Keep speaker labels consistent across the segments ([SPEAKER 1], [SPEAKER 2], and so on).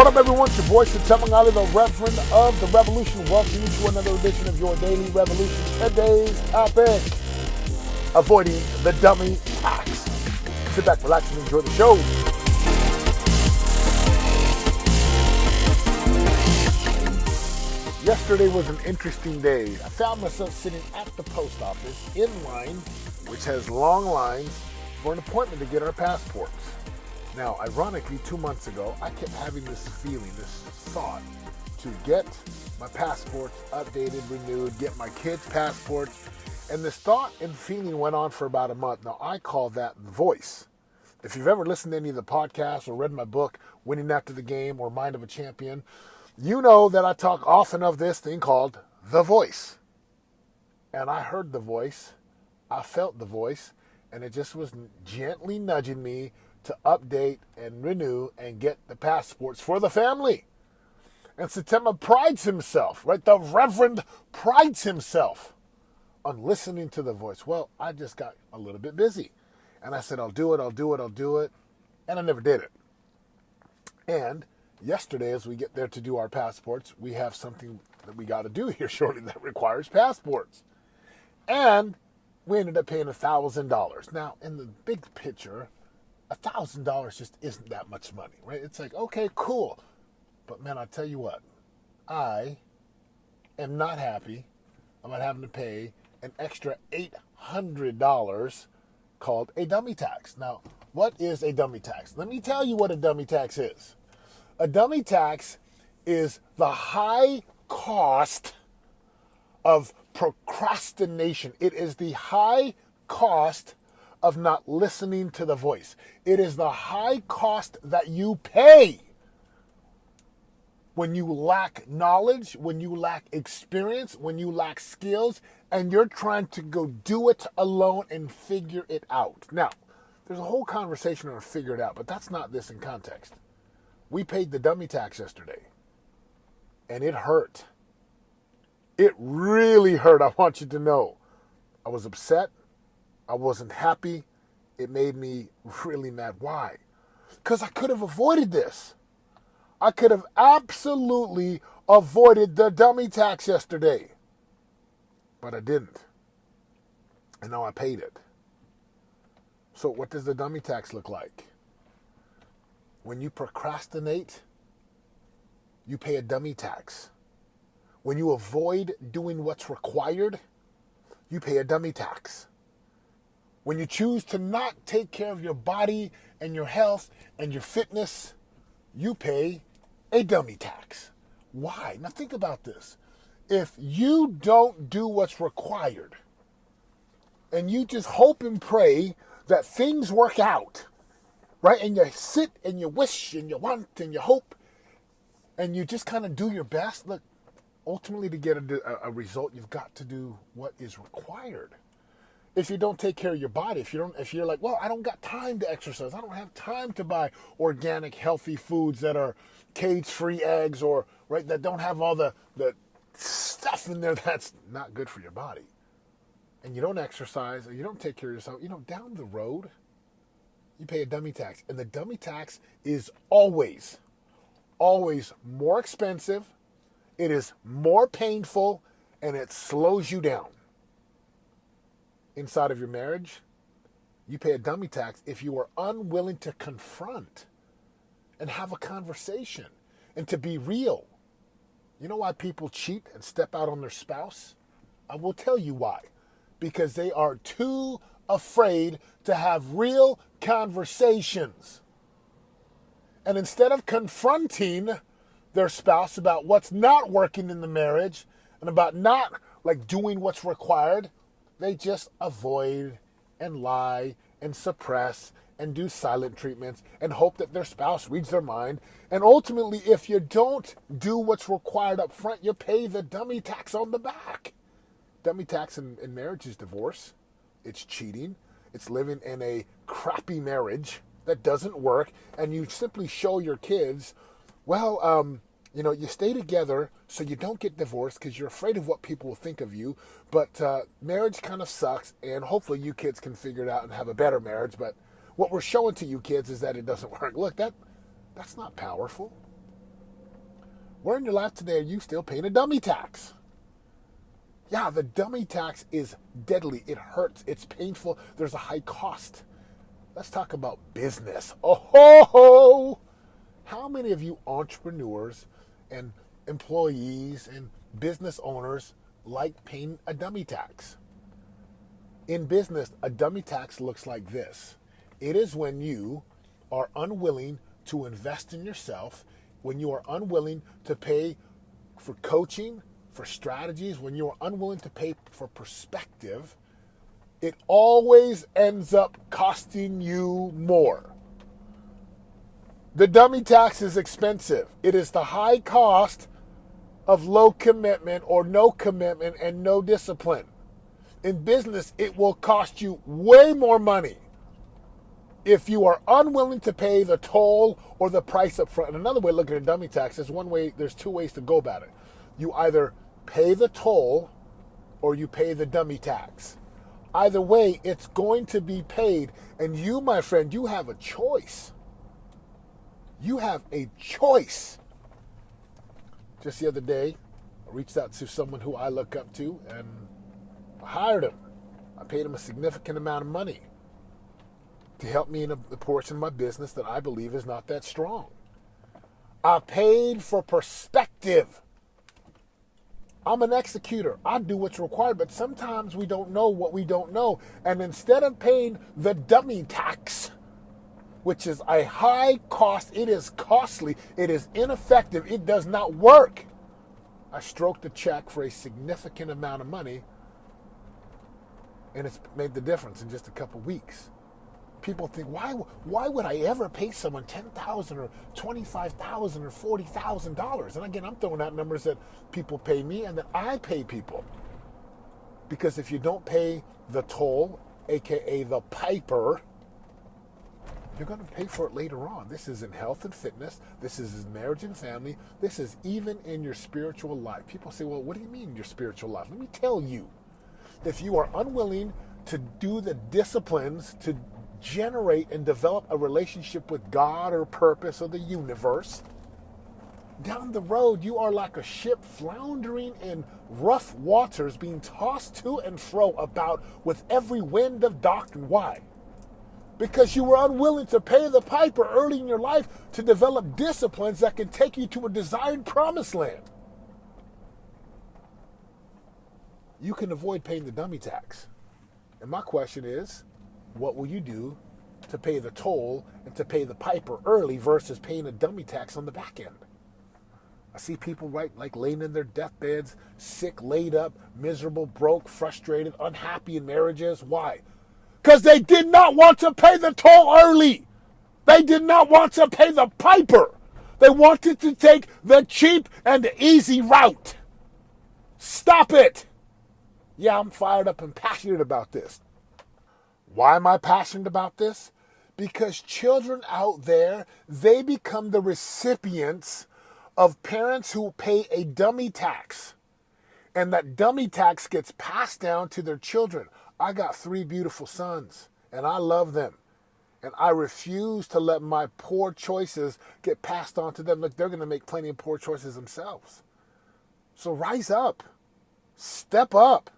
[SPEAKER 1] What up, everyone? It's your boy, Satem Ali, the Reverend of the Revolution. Welcome you to another edition of your Daily Revolution. Today's topic: avoiding the dummy tax. Sit back, relax, and enjoy the show. Yesterday was an interesting day. I found myself sitting at the post office in line, which has long lines, for an appointment to get our passports. Now, ironically, 2 months ago, I kept having this feeling, this thought, to get my passports updated, renewed, get my kids' passports, and this thought and feeling went on for about a month. Now, I call that the voice. If you've ever listened to any of the podcasts or read my book, Winning After the Game or Mind of a Champion, you know that I talk often of this thing called the voice. And I heard the voice, I felt the voice, and it just was gently nudging me to update and renew and get the passports for the family. And Satem prides himself, right? The Reverend prides himself on listening to the voice. Well, I just got a little bit busy. And I said, I'll do it. And I never did it. And yesterday, as we get there to do our passports, we have something that we got to do here shortly that requires passports. And we ended up paying $1,000. Now, in the big picture, $1,000 just isn't that much money, right? It's like, okay, cool. But man, I'll tell you what, I am not happy about having to pay an extra $800 called a dummy tax. Now, what is a dummy tax? Let me tell you what a dummy tax is. A dummy tax is the high cost of procrastination. It is the high cost of not listening to the voice. It is the high cost that you pay when you lack knowledge, when you lack experience, when you lack skills, and you're trying to go do it alone and figure it out. Now, there's a whole conversation on figure it out, but that's not this in context. We paid the dummy tax yesterday, and it hurt. It really hurt, I want you to know. I was upset. I wasn't happy. It made me really mad. Why? Because I could have avoided this. I could have absolutely avoided the dummy tax yesterday. But I didn't. And now I paid it. So what does the dummy tax look like? When you procrastinate, you pay a dummy tax. When you avoid doing what's required, you pay a dummy tax. When you choose to not take care of your body and your health and your fitness, you pay a dummy tax. Why? Now think about this. If you don't do what's required and you just hope and pray that things work out, right? And you sit and you wish and you want and you hope and you just kind of do your best. Look, ultimately to get a result, you've got to do what is required. If you don't take care of your body, if you're like, well, I don't got time to exercise. I don't have time to buy organic, healthy foods that are cage-free eggs or, right, that don't have all the stuff in there that's not good for your body. And you don't exercise or you don't take care of yourself, down the road, you pay a dummy tax. And the dummy tax is always more expensive. It is more painful and it slows you down. Inside of your marriage, you pay a dummy tax if you are unwilling to confront and have a conversation and to be real. You know why people cheat and step out on their spouse? I will tell you why. Because they are too afraid to have real conversations. And instead of confronting their spouse about what's not working in the marriage and about not doing what's required, they just avoid and lie and suppress and do silent treatments and hope that their spouse reads their mind. And ultimately, if you don't do what's required up front, you pay the dummy tax on the back. Dummy tax in marriage is divorce. It's cheating. It's living in a crappy marriage that doesn't work. And you simply show your kids, well, you stay together so you don't get divorced because you're afraid of what people will think of you. But marriage kind of sucks, and hopefully you kids can figure it out and have a better marriage. But what we're showing to you kids is that it doesn't work. Look, that's not powerful. Where in your life today are you still paying a dummy tax? Yeah, the dummy tax is deadly. It hurts. It's painful. There's a high cost. Let's talk about business. Oh, ho, ho. How many of you entrepreneurs and employees and business owners like paying a dummy tax? In business, a dummy tax looks like this. It is when you are unwilling to invest in yourself, when you are unwilling to pay for coaching, for strategies, when you are unwilling to pay for perspective, it always ends up costing you more. The dummy tax is expensive. It is the high cost of low commitment or no commitment and no discipline. In business, it will cost you way more money if you are unwilling to pay the toll or the price up front. And another way of looking at dummy tax is there's two ways to go about it. You either pay the toll or you pay the dummy tax. Either way, it's going to be paid. And you, my friend, you have a choice. You have a choice. Just the other day, I reached out to someone who I look up to and I hired him. I paid him a significant amount of money to help me in a portion of my business that I believe is not that strong. I paid for perspective. I'm an executor. I do what's required, but sometimes we don't know what we don't know. And instead of paying the dummy tax, which is a high cost, it is costly, it is ineffective, it does not work, I stroked a check for a significant amount of money, and it's made the difference in just a couple weeks. People think, why would I ever pay someone $10,000 or $25,000 or $40,000? And again, I'm throwing out numbers that people pay me and that I pay people. Because if you don't pay the toll, aka the piper, you're going to pay for it later on. This is in health and fitness. This is in marriage and family. This is even in your spiritual life. People say, well, what do you mean your spiritual life? Let me tell you. If you are unwilling to do the disciplines to generate and develop a relationship with God or purpose or the universe, down the road you are like a ship floundering in rough waters, being tossed to and fro about with every wind of doctrine. Why? Because you were unwilling to pay the piper early in your life to develop disciplines that can take you to a desired promised land. You can avoid paying the dummy tax. And my question is, what will you do to pay the toll and to pay the piper early versus paying a dummy tax on the back end? I see people like laying in their deathbeds, sick, laid up, miserable, broke, frustrated, unhappy in marriages. Why? Because they did not want to pay the toll early. They did not want to pay the piper. They wanted to take the cheap and easy route. Stop it. Yeah, I'm fired up and passionate about this. Why am I passionate about this? Because children out there, they become the recipients of parents who pay a dummy tax. And that dummy tax gets passed down to their children. I got 3 beautiful sons, and I love them. And I refuse to let my poor choices get passed on to them. Look, they're going to make plenty of poor choices themselves. So rise up. Step up.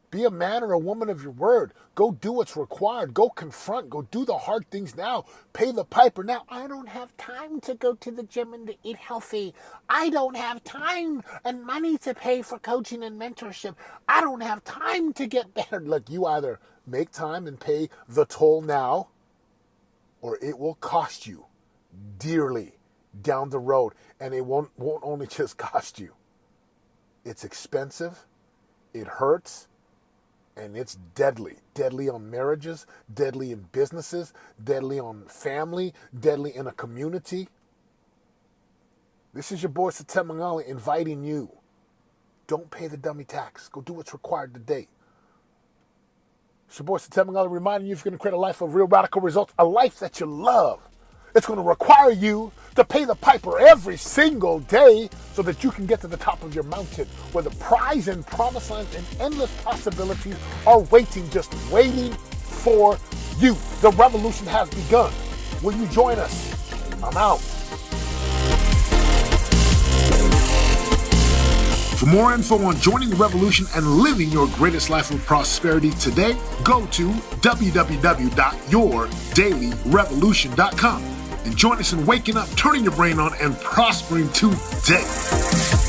[SPEAKER 1] Be a man or a woman of your word. Go do what's required. Go confront. Go do the hard things now. Pay the piper now. I don't have time to go to the gym and to eat healthy. I don't have time and money to pay for coaching and mentorship. I don't have time to get better. Look, you either make time and pay the toll now, or it will cost you dearly down the road. And it won't only just cost you. It's expensive. It hurts. And it's deadly. Deadly on marriages, deadly in businesses, deadly on family, deadly in a community. This is your boy Satem Mangali inviting you. Don't pay the dummy tax. Go do what's required today. It's your boy Satem Mangali reminding you if you're going to create a life of real radical results, a life that you love. It's going to require you to pay the piper every single day so that you can get to the top of your mountain where the prize and promised lands and endless possibilities are just waiting for you. The revolution has begun. Will you join us? I'm out. For more info on joining the revolution and living your greatest life of prosperity today, go to www.yourdailyrevolution.com and join us in waking up, turning your brain on, and prospering today.